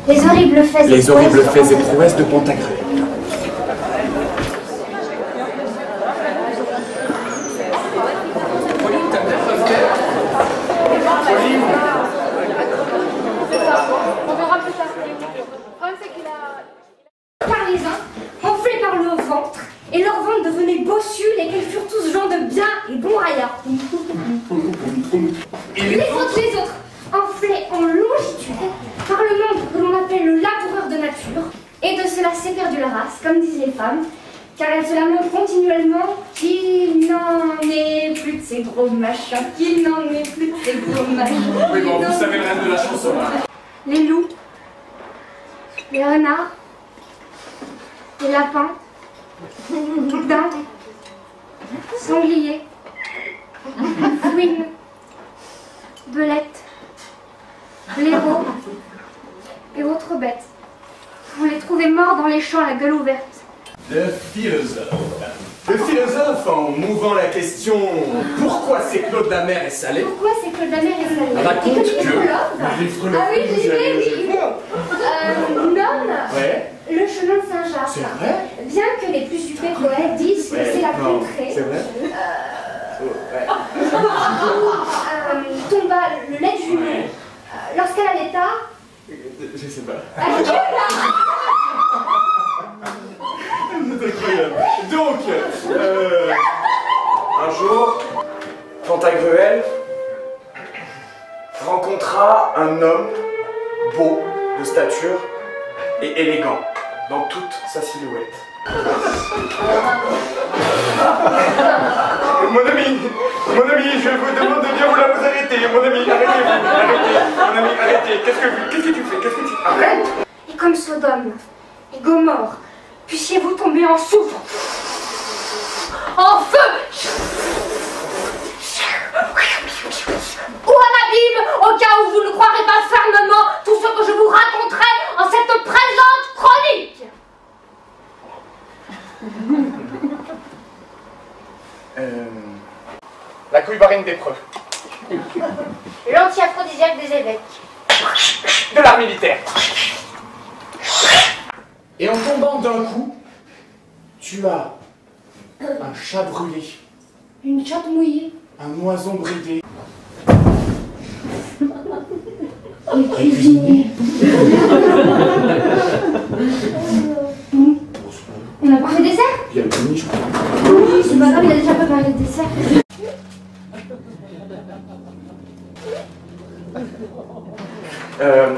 Les horribles faits et prouesses de Pantagruel. Par les uns, enflés par le ventre, et leur ventre devenait bossu, lesquels furent tous gens de bien et bons raillards. Les autres, enflés en longitude, par le monde que l'on appelle le laboureur de nature, et de cela s'est perdue la race, comme disent les femmes, car elles se lamentent continuellement qu'il n'en est plus de ces gros machins, qu'il n'en est plus de ces gros machins. Oui, bon, vous savez le reste de la chanson, là. Les loups, les renards, les lapins, dindes, sangliers, fouines, belettes, blaireaux et autres bêtes. On les trouvait morts dans les champs à la gueule ouverte. Le philosophe. Le philosophe, en mouvant la question « Pourquoi c'est Claude la mer est salé ?» Pourquoi c'est Claude la mer est salé? Raconte que... Ah oui, j'ai nomme Ouais. le chemin de Saint-Jacques. C'est vrai? Bien que les plus super poètes disent que c'est la contrée. C'est vrai? Tomba le lait de jumeau. Ouais. Lorsqu'elle a l'état. Je sais pas. C'est incroyable. Donc, un jour, Pantagruel rencontra un homme beau, de stature et élégant dans toute sa silhouette. Mon ami, je vous demande de bien vouloir vous arrêter. Mon ami, arrêtez-vous, arrêtez. Mon ami, arrêtez. Qu'est-ce que tu fais? Arrête. Et comme Sodome et Gomorre, puissiez-vous tomber en soufre, en feu, ou à l'abîme, au cas où vous ne croirez pas fermement tout ce que je vous raconterai en cette présente chronique. La couille-barine des preux. L'anti-aphrodisiaque des évêques. De l'art militaire. Et en tombant d'un coup, tu as un chat brûlé, Une chatte mouillée. un oiseau bridé. Et cuisinier. On a parlé dessert? Il y a le mini, je crois. Oui, c'est pas grave, il a déjà préparé le dessert.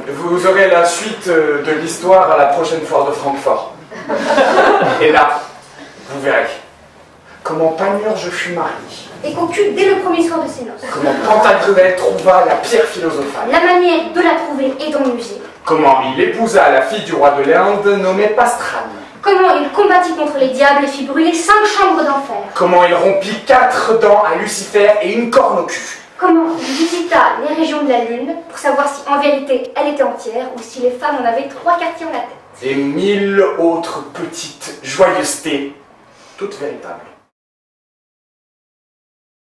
Vous aurez la suite de l'histoire à la prochaine foire de Francfort. Et là, vous verrez comment Panurge fut marié. Et concu dès le premier soir de ses noces. Comment Pantagruel trouva la pierre philosophale. La manière de la trouver et d'en user. Comment il épousa la fille du roi de l'Inde nommée Pastrane. Comment il combattit contre les diables et fit brûler 5 chambres d'enfer. Comment il rompit 4 dents à Lucifer et une corne au cul. Comment il visita les régions de la Lune pour savoir si en vérité elle était entière ou si les femmes en avaient 3 quartiers en la tête. Et 1000 autres petites joyeusetés, toutes véritables.